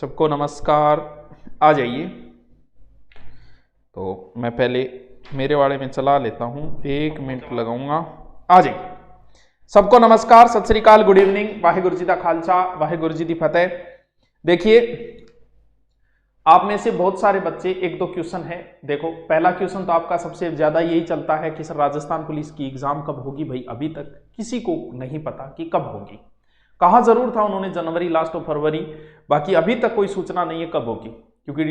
सबको नमस्कार। आ जाइए। तो मैं पहले मेरे वाले में चला लेता हूँ, 1 मिनट लगाऊंगा। आ जाइए। सबको नमस्कार, सत श्री अकाल, गुड इवनिंग, वाहिगुरु जी दा खालसा, वाहिगुरु जी दी फतेह। देखिए, आप में से बहुत सारे बच्चे एक दो क्वेश्चन है। देखो, पहला क्वेश्चन तो आपका सबसे ज्यादा यही चलता है कि सर राजस्थान पुलिस की एग्जाम कब होगी। भाई अभी तक किसी को नहीं पता कि कब होगी। कहा जरूर था उन्होंने जनवरी लास्ट और फरवरी, बाकी अभी तक कोई सूचना नहीं है कब होगी, क्योंकि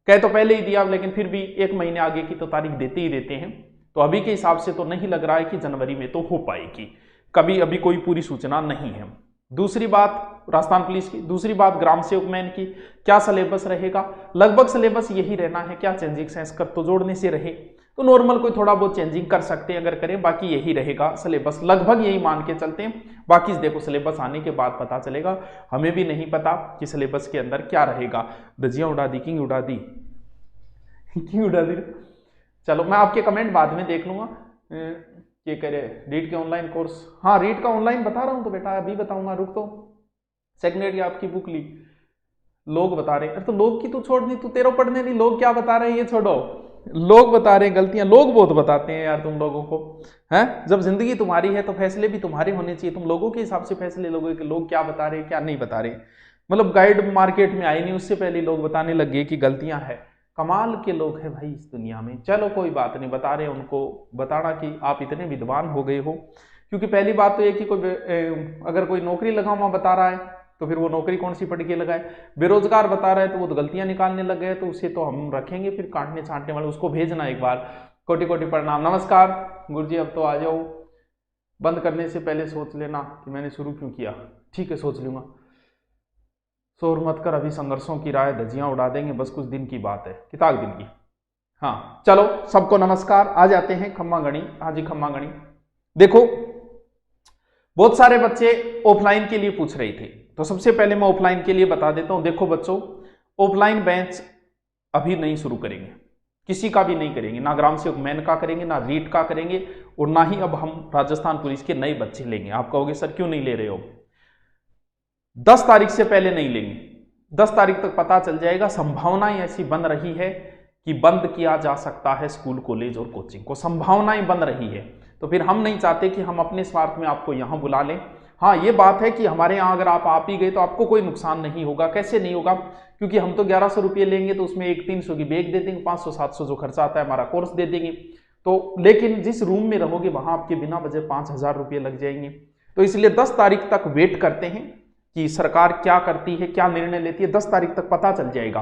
कह तो पहले ही दिया, लेकिन फिर भी 1 महीने आगे की तो तारीख देते ही देते हैं। तो अभी के हिसाब से तो नहीं लग रहा है कि जनवरी में तो हो पाएगी, कभी अभी कोई पूरी सूचना नहीं है। दूसरी बात राजस्थान पुलिस की, दूसरी बात ग्राम सेवक मैन की, क्या सिलेबस रहेगा। लगभग सिलेबस यही रहना है, क्या चेंजिंग संस्कृत तो जोड़ने से रहे तो नॉर्मल कोई थोड़ा बहुत चेंजिंग कर सकते हैं अगर करें, बाकी यही रहेगा सिलेबस, लगभग यही मान के चलते हैं। बाकी देखो सिलेबस आने के बाद पता चलेगा, हमें भी नहीं पता कि सिलेबस के अंदर क्या रहेगा। दजियां उड़ा दी, किंग उड़ा दी, क्यों उड़ा दी। चलो मैं आपके कमेंट बाद में देख लूंगा। ये करे रीट के ऑनलाइन कोर्स, हाँ रीट का ऑनलाइन बता रहा हूं तो बेटा अभी बताऊंगा, रुक। तो सेकंड ईयर की आपकी बुक ली, लोग बता रहे हैं। अरे तो लोग की तू छोड़ दी, तू तेरा पढ़ने नहीं, लोग क्या बता रहे हैं ये छोड़ो। लोग बता रहे हैं गलतियां, लोग बहुत बताते हैं यार तुम लोगों को, हैं। जब जिंदगी तुम्हारी है तो फैसले भी तुम्हारे होने चाहिए, तुम लोगों के हिसाब से फैसले लोगे कि लोग क्या बता रहे हैं क्या नहीं बता रहे। मतलब गाइड मार्केट में आई नहीं उससे पहले लोग बताने लग गए कि गलतियां है। कमाल के लोग हैं भाई इस दुनिया में। चलो कोई बात नहीं, बता रहे उनको बताना कि आप इतने विद्वान हो गए हो। क्योंकि पहली बात तो ये कि कोई अगर कोई नौकरी लगा हुआ बता रहा है तो फिर वो नौकरी कौन सी पढ़ के लगाए। बेरोजगार बता रहा है तो वो तो गलतियां निकालने लग गए, तो उसे तो हम रखेंगे फिर काटने छांटने वाले, उसको भेजना एक बार। कोटि कोटि प्रणाम, नमस्कार गुरु जी, अब तो आ जाओ। बंद करने से पहले सोच लेना कि मैंने शुरू क्यों किया। ठीक है, सोच लूंगा। शोर मत कर, अभी संघर्षों की राय धज्जियां उड़ा देंगे, बस कुछ दिन की बात है, किताब दिन की। हाँ चलो, सबको नमस्कार। आ जाते हैं खम्मा गणी। हाँ जी, खम्मा गणी। देखो, बहुत सारे बच्चे ऑफलाइन के लिए पूछ रहे थे, तो सबसे पहले मैं ऑफलाइन के लिए बता देता हूं। देखो बच्चों, ऑफलाइन बैच अभी नहीं शुरू करेंगे, किसी का भी नहीं करेंगे, ना ग्राम सेवक मैन का करेंगे, ना रीट का करेंगे, और ना ही अब हम राजस्थान पुलिस के नए बच्चे लेंगे। आप कहोगे सर क्यों नहीं ले रहे हो। 10 तारीख से पहले नहीं लेंगे। 10 तारीख तक पता चल जाएगा। संभावनाएं ऐसी बन रही है कि बंद किया जा सकता है स्कूल कॉलेज और कोचिंग को, संभावनाएं बन रही है। तो फिर हम नहीं चाहते कि हम अपने स्वार्थ में आपको यहां बुला लें। हाँ ये बात है कि हमारे यहाँ अगर आप ही गए तो आपको कोई नुकसान नहीं होगा। कैसे नहीं होगा, क्योंकि हम तो 1100 रुपये लेंगे, तो उसमें एक 300 की बैग दे देंगे, 500-700 जो खर्चा आता है हमारा कोर्स दे देंगे। तो लेकिन जिस रूम में रहोगे वहां आपके बिना वजह 5000 रुपये लग जाएंगे। तो इसलिए 10 तारीख तक वेट करते हैं कि सरकार क्या करती है, क्या निर्णय लेती है। 10 तारीख तक पता चल जाएगा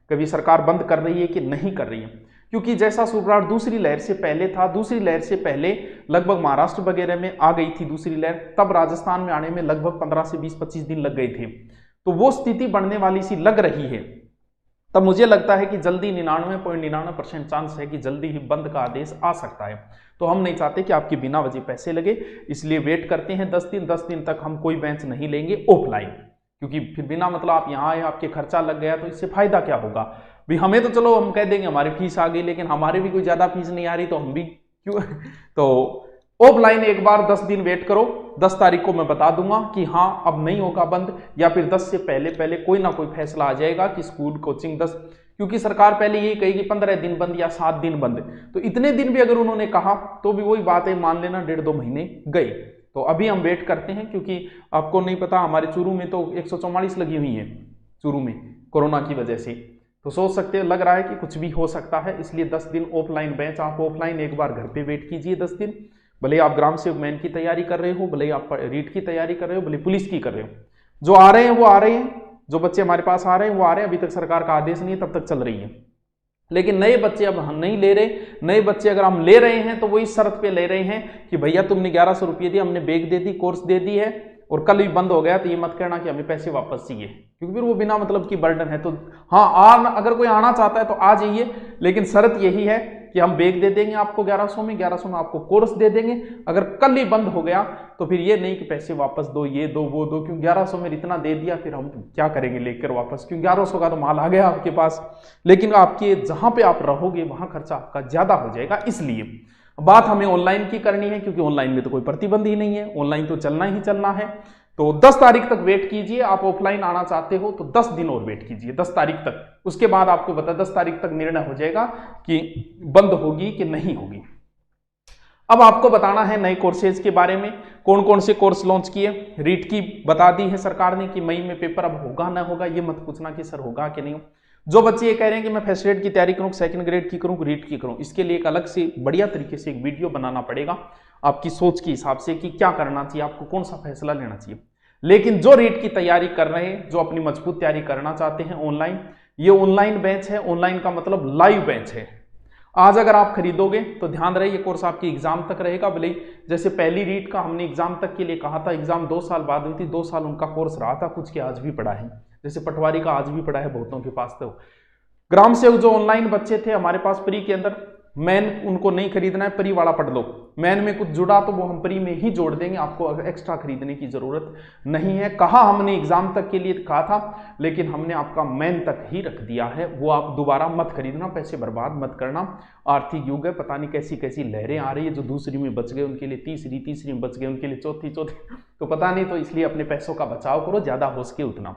कभी सरकार बंद कर रही है कि नहीं कर रही है। क्योंकि जैसा सुबराट दूसरी लहर से पहले था, दूसरी लहर से पहले लगभग महाराष्ट्र वगैरह में आ गई थी दूसरी लहर, तब राजस्थान में आने में लगभग 15 से 20-25 दिन लग गए थे। तो वो स्थिति बढ़ने वाली सी लग रही है। तब मुझे लगता है कि जल्दी 99.99% चांस है कि जल्दी ही बंद का आदेश आ सकता है। तो हम नहीं चाहते कि आपके बिना वजह पैसे लगे, इसलिए वेट करते हैं 10 दिन। 10 दिन तक हम कोई बेंच नहीं लेंगे ऑफलाइन, क्योंकि फिर बिना मतलब आप यहाँ आए, आपके खर्चा लग गया, तो इससे फायदा क्या होगा। भी हमें तो चलो हम कह देंगे हमारी फीस आ गई, लेकिन हमारे भी कोई ज्यादा फीस नहीं आ रही, तो हम भी क्यों। तो ऑफलाइन एक बार 10 दिन वेट करो। 10 तारीख को मैं बता दूंगा कि हाँ अब नहीं होगा बंद, या फिर 10 से पहले पहले कोई ना कोई फैसला आ जाएगा कि स्कूल कोचिंग 10, क्योंकि सरकार पहले यही कहेगी 15 दिन बंद या 7 दिन बंद। तो इतने दिन भी अगर उन्होंने कहा तो भी वही बात है, मान लेना 1.5-2 महीने गए। तो अभी हम वेट करते हैं, क्योंकि आपको नहीं पता हमारे चूरू में तो 144 लगी हुई है चूरू में कोरोना की वजह से। तो सोच सकते हैं, लग रहा है कि कुछ भी हो सकता है। इसलिए 10 दिन ऑफलाइन बैच, आप ऑफलाइन एक बार घर पे वेट कीजिए 10 दिन। भले आप ग्राम सेवक मैन की तैयारी कर रहे हो, भले आप रीट की तैयारी कर रहे हो, भले पुलिस की कर रहे हो, जो आ रहे हैं वो आ रहे हैं, जो बच्चे हमारे पास आ रहे हैं वो आ रहे हैं। अभी तक सरकार का आदेश नहीं है, तब तक चल रही है। लेकिन नए बच्चे अब हम नहीं ले रहे। नए बच्चे अगर हम ले रहे हैं तो वो इस शर्त पे ले रहे हैं कि भैया तुमने 1100 रुपये दिए, हमने बैग दे दी, कोर्स दे दी है, और कल भी बंद हो गया तो ये मत कहना कि हमें पैसे वापस चाहिए, क्योंकि फिर वो बिना मतलब की बर्डन है। तो हाँ, अगर कोई आना चाहता है तो आ जाइए, लेकिन शर्त यही है कि हम बैग दे देंगे आपको 1100 में, 1100 में आपको कोर्स दे देंगे। अगर कल ही बंद हो गया तो फिर ये नहीं कि पैसे वापस दो, ये दो वो दो, क्यों 1100 में इतना दे दिया फिर हम क्या करेंगे लेकर वापस, क्यों 1100 का तो माल आ गया आपके पास। लेकिन आपके जहां पे आप रहोगे वहां खर्चा आपका ज्यादा हो जाएगा। इसलिए बात हमें ऑनलाइन की करनी है, क्योंकि ऑनलाइन में तो कोई प्रतिबंध ही नहीं है, ऑनलाइन तो चलना ही चलना है। तो 10 तारीख तक वेट कीजिए। आप ऑफलाइन आना चाहते हो तो 10 दिन और वेट कीजिए, 10 तारीख तक। उसके बाद आपको बता 10 तारीख तक निर्णय हो जाएगा कि बंद होगी कि नहीं होगी। अब आपको बताना है नए कोर्सेज के बारे में, कौन कौन से कोर्स लॉन्च किए। रीट की बता दी है सरकार ने कि मई में पेपर अब होगा ना होगा, ये मत पूछना कि सर होगा कि नहीं। जो बच्चे ये कह रहे हैं कि मैं फर्स्ट ग्रेड की तैयारी करूं, सेकंड ग्रेड की करूं, रीट की करूं, इसके लिए एक अलग से बढ़िया तरीके से एक वीडियो बनाना पड़ेगा आपकी सोच के हिसाब से कि क्या करना चाहिए, आपको कौन सा फैसला लेना चाहिए। लेकिन जो रीट की तैयारी कर रहे हैं, जो अपनी मजबूत तैयारी करना चाहते हैं ऑनलाइन, ये ऑनलाइन बैच है। ऑनलाइन का मतलब लाइव बैच है। आज अगर आप खरीदोगे तो ध्यान रहे ये कोर्स आपकी एग्जाम तक रहेगा। भले जैसे पहली रीट का हमने एग्जाम तक के लिए कहा था, एग्जाम 2 साल बाद हुई थी, 2 साल उनका कोर्स रहा था, कुछ के आज भी पड़ा है, जैसे पटवारी का आज भी पड़ा है बहुतों के पास। तो ग्राम सेवक जो ऑनलाइन बच्चे थे हमारे पास प्री के अंदर, मैन उनको नहीं खरीदना है, प्री वाला पढ़ लो। मैन में कुछ जुड़ा तो वो हम प्री में ही जोड़ देंगे, आपको एक्स्ट्रा खरीदने की जरूरत नहीं है। कहा हमने एग्जाम तक के लिए कहा था, लेकिन हमने आपका मैन तक ही रख दिया है। वो आप दोबारा मत खरीदना, पैसे बर्बाद मत करना। आर्थिक युग है, पता नहीं कैसी कैसी लहरें आ रही है। जो दूसरी में बच गए उनके लिए तीसरी, तीसरी में बच गए उनके लिए चौथी, तो पता नहीं। तो इसलिए अपने पैसों का बचाव करो, ज्यादा हो सके उतना।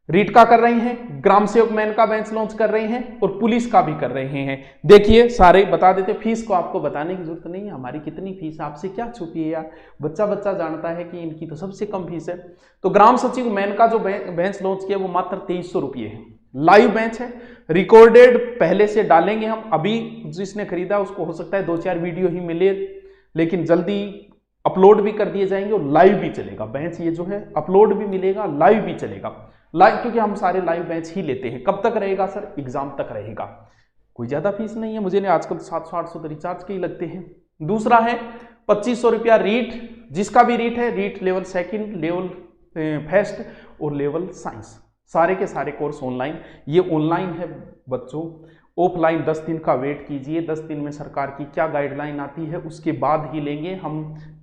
रीट का कर रहे हैं, ग्राम सेवक मैन का बेंच लॉन्च कर रहे हैं और पुलिस का भी कर रहे हैं। देखिए सारे बता देते, फीस को आपको बताने की जरूरत नहीं है, हमारी कितनी फीस आपसे क्या छुपी है यार, बच्चा बच्चा जानता है कि इनकी तो सबसे कम फीस है। तो ग्राम सचिव मैन का जो बेंच लॉन्च किया वो मात्र 2300 रुपये है। लाइव बेंच है, रिकॉर्डेड पहले से डालेंगे हम। अभी जिसने खरीदा उसको हो सकता है 2-4 वीडियो ही मिले, लेकिन जल्दी अपलोड भी कर दिए जाएंगे और लाइव भी चलेगा बेंच। ये जो है अपलोड भी मिलेगा, लाइव भी चलेगा। लाइव क्योंकि हम सारे लाइव बैच ही लेते हैं। कब तक रहेगा सर? एग्जाम तक रहेगा। कोई ज्यादा फीस नहीं है, मुझे नहीं, आजकल 700-800 तो रिचार्ज के ही लगते हैं। दूसरा है 2500 रुपया रीट, जिसका भी रीट है, REET level second, level first और लेवल साइंस, सारे के सारे कोर्स ऑनलाइन। ये ऑनलाइन है बच्चों, ऑफलाइन 10 दिन का वेट कीजिए। 10 दिन में सरकार की क्या गाइडलाइन आती है उसके बाद ही लेंगे हम,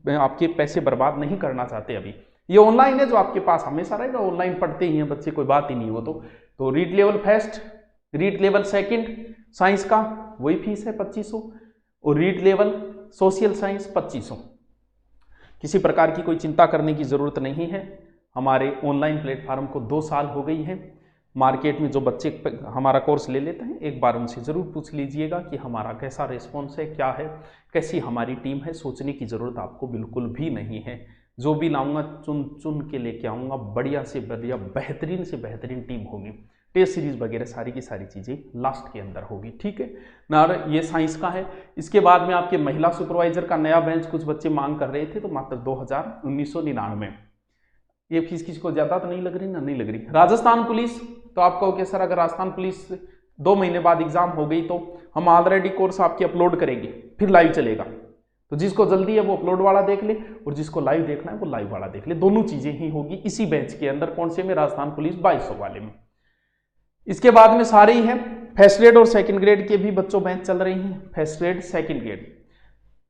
आपके पैसे बर्बाद नहीं करना चाहते अभी। ये ऑनलाइन है जो आपके पास हमेशा रहेगा, ऑनलाइन पढ़ते ही हैं बच्चे, कोई बात ही नहीं हो। तो REET level first, REET level second science का वही फीस है 2500 और रीट लेवल सोशल साइंस 2500। किसी प्रकार की कोई चिंता करने की जरूरत नहीं है। हमारे ऑनलाइन प्लेटफॉर्म को 2 साल हो गई है। मार्केट में जो बच्चे हमारा कोर्स ले लेते हैं, एक बार उनसे ज़रूर पूछ लीजिएगा कि हमारा कैसा रिस्पॉन्स है, क्या है, कैसी हमारी टीम है। सोचने की ज़रूरत आपको बिल्कुल भी नहीं है। जो भी लाऊंगा चुन चुन के लेके आऊँगा, बढ़िया से बढ़िया, बेहतरीन से बेहतरीन टीम होगी। टेस्ट सीरीज वगैरह सारी की सारी चीज़ें लास्ट के अंदर होगी, ठीक है ना। ये साइंस का है। इसके बाद में आपके महिला सुपरवाइजर का नया बेंच कुछ बच्चे मांग कर रहे थे, तो मात्र 1999। ये फीस किसको ज़्यादा तो नहीं लग रही ना? नहीं लग रही। राजस्थान पुलिस, तो आप कहोगे सर अगर राजस्थान पुलिस 2 महीने बाद एग्जाम हो गई तो हम ऑलरेडी कोर्स आपकी अपलोड करेंगे, फिर लाइव चलेगा। तो जिसको जल्दी है वो अपलोड वाला देख ले, और जिसको लाइव देखना है वो लाइव वाला देख ले। दोनों चीजें ही होगी इसी बैच के अंदर। कौन से में? राजस्थान पुलिस 2200 वाले में। इसके बाद में सारे ही है फर्स्ट ग्रेड और सेकंड ग्रेड के भी बच्चों बेंच चल रही हैं। फर्स्ट ग्रेड, सेकंड ग्रेड,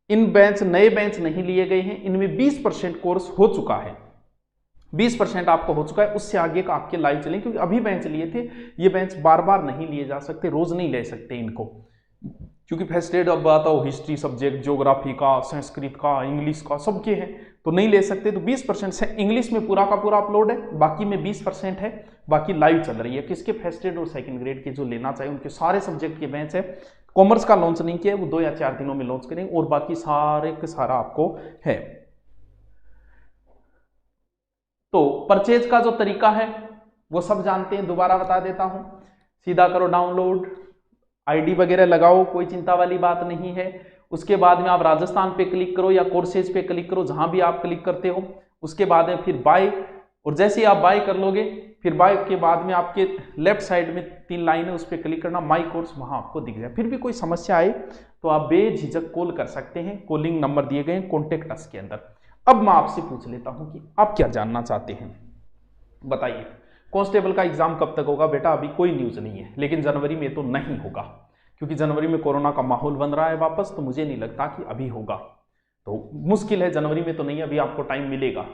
इन बेंच नए बेंच नहीं लिए गए हैं। इनमें 20% कोर्स हो चुका है, 20% आपको हो चुका है। उससे आगे का आपके लाइव चलेंगे, क्योंकि अभी बेंच लिए थे। ये बेंच बार बार नहीं लिए जा सकते, रोज नहीं ले सकते इनको, क्योंकि फर्स्ट ग्रेड अब आता हो हिस्ट्री सब्जेक्ट, ज्योग्राफी का, संस्कृत का, इंग्लिश का, सबके हैं, तो नहीं ले सकते। तो 20% से इंग्लिश में पूरा का पूरा अपलोड है, बाकी में 20% है, बाकी लाइव चल रही है। किसके? फर्स्ट ग्रेड और सेकंड ग्रेड के जो लेना चाहिए उनके सारे सब्जेक्ट के बेंच है। कॉमर्स का लॉन्च नहीं किया, वो 2 या 4 दिनों में लॉन्च करेंगे, और बाकी सारे के सारा आपको है। तो परचेज का जो तरीका है वो सब जानते हैं, दोबारा बता देता हूं। सीधा करो डाउनलोड, आईडी वगैरह लगाओ, कोई चिंता वाली बात नहीं है। उसके बाद में आप राजस्थान पे क्लिक करो या कोर्सेज पे क्लिक करो, जहां भी आप क्लिक करते हो। उसके बाद में फिर बाय, और जैसे ही आप बाय कर लोगे, फिर बाय के बाद में आपके लेफ्ट साइड में 3 लाइन है, उस पर क्लिक करना, माई कोर्स, वहां आपको दिख जाए। फिर भी कोई समस्या आए तो आप बेझिझक कॉल कर सकते हैं, कॉलिंग नंबर दिए गए कॉन्टेक्ट अस के अंदर। अब मैं आपसे पूछ लेता हूं कि आप क्या जानना चाहते हैं, बताइए। कांस्टेबल का एग्जाम कब तक होगा? बेटा अभी कोई न्यूज नहीं है, लेकिन जनवरी में तो नहीं होगा, क्योंकि जनवरी में कोरोना का माहौल बन रहा है वापस, तो मुझे नहीं लगता कि अभी होगा। तो मुश्किल है, जनवरी में तो नहीं, अभी आपको टाइम मिलेगा।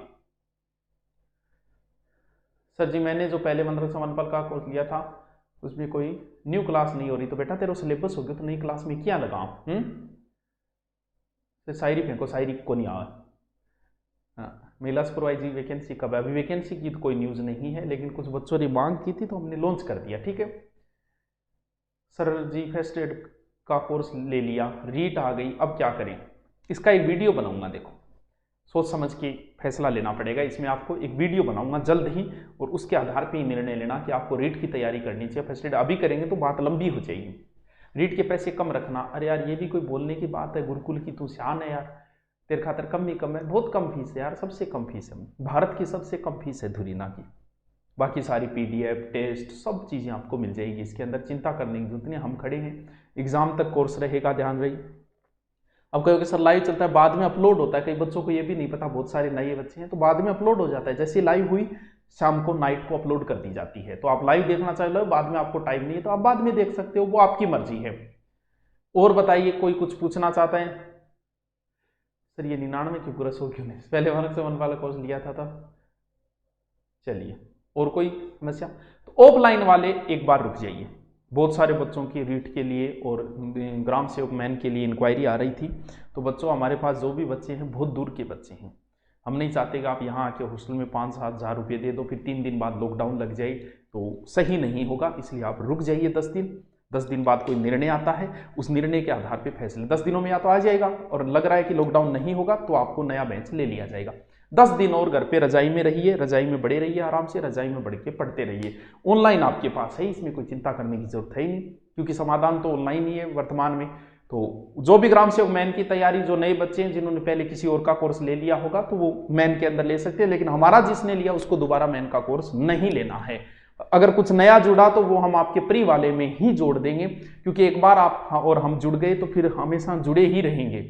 सर जी मैंने जो पहले 1501 का कोर्स लिया था उसमें कोई न्यू क्लास नहीं हो रही। तो बेटा तेरा सिलेबस हो गया, तो नई क्लास में क्या लगाऊं? शायरी फेंको, शायरी को नहीं आ। महिला सुपरवाइजरी वैकेंसी कब है? अभी वैकेंसी की तो कोई न्यूज़ नहीं है, लेकिन कुछ बच्चों ने मांग की थी तो हमने लॉन्च कर दिया। ठीक है सर जी, फर्स्ट एड का कोर्स ले लिया, रीट आ गई, अब क्या करें? इसका एक वीडियो बनाऊंगा। देखो, सोच समझ के फैसला लेना पड़ेगा। इसमें आपको एक वीडियो बनाऊंगा जल्द ही, और उसके आधार पे ही निर्णय लेना कि आपको रीट की तैयारी करनी चाहिए। फर्स्ट एड अभी करेंगे तो बात लंबी हो जाएगी। रीट के पैसे कम रखना, अरे यार ये भी कोई बोलने की बात है? गुरुकुल की तू शान है यार, तेरे खातर कम ही कम है। बहुत कम फीस है यार, सबसे कम फीस है, भारत की सबसे कम फीस है धुरीना की। बाकी सारी पीडीएफ टेस्ट सब चीज़ें आपको मिल जाएगी इसके अंदर, चिंता करने की जरूरत नहीं। हम खड़े हैं, एग्जाम तक कोर्स रहेगा, ध्यान रही। अब कहोगे सर लाइव चलता है, बाद में अपलोड होता है, कई बच्चों को ये भी नहीं पता, बहुत सारे नए बच्चे हैं, तो बाद में अपलोड हो जाता है। जैसे लाइव हुई शाम को, नाइट को अपलोड कर दी जाती है। तो आप लाइव देखना चाह लो, बाद में आपको टाइम नहीं है तो आप बाद में देख सकते हो, वो आपकी मर्जी है। और बताइए, कोई कुछ पूछना चाहता है? सर ये 99 क्यों पूरा 100 क्यों नहीं? पहले 1 वाला कोर्स लिया था तब। चलिए, और कोई समस्या? तो ऑफलाइन वाले एक बार रुक जाइए। बहुत सारे बच्चों की रीट के लिए और ग्राम सेवक मैन के लिए इंक्वायरी आ रही थी। तो बच्चों, हमारे पास जो भी बच्चे हैं बहुत दूर के बच्चे हैं। हम नहीं चाहते कि आप यहाँ आके हॉस्टल में 5-7 हज़ार रुपये दे दो, फिर 3 दिन बाद लॉकडाउन लग जाए, तो सही नहीं होगा। इसलिए आप रुक जाइए 10 दिन। 10 दिन बाद कोई निर्णय आता है, उस निर्णय के आधार पर फैसले 10 दिनों में या तो आ जाएगा, और लग रहा है कि लॉकडाउन नहीं होगा तो आपको नया बेंच ले लिया जाएगा। 10 दिन और घर पे रजाई में रहिए, रजाई में बड़े रहिए, आराम से रजाई में बढ़ के पढ़ते रहिए। ऑनलाइन आपके पास है, इसमें कोई चिंता करने की जरूरत है ही नहीं, क्योंकि समाधान तो ऑनलाइन ही है वर्तमान में। तो जो भी ग्राम सेवक मैन की तैयारी, जो नए बच्चे हैं जिन्होंने पहले किसी और का कोर्स ले लिया होगा, तो वो मैन के अंदर ले सकते हैं, लेकिन हमारा जिसने लिया उसको दोबारा मैन का कोर्स नहीं लेना है। अगर कुछ नया जुड़ा तो वो हम आपके प्री वाले में ही जोड़ देंगे, क्योंकि एक बार आप और हम जुड़ गए तो फिर हमेशा जुड़े ही रहेंगे।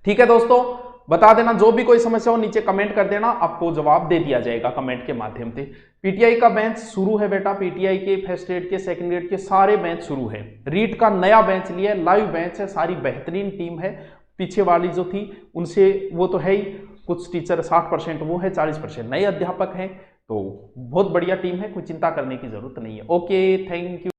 ठीक है दोस्तों, बता देना, जो भी कोई समस्या हो नीचे कमेंट कर देना, आपको जवाब दे दिया जाएगा कमेंट के माध्यम से। पीटीआई का बैच शुरू है बेटा, पीटीआई के फर्स्ट एड के, सेकंड एड के सारे बैच शुरू है। रीट का नया बैच लिया, लाइव बैच है, सारी बेहतरीन टीम है। पीछे वाली जो थी उनसे वो तो है ही, कुछ टीचर 60% वो है, 40% नए अध्यापक हैं, तो बहुत बढ़िया टीम है, कोई चिंता करने की जरूरत नहीं है। Okay, thank you.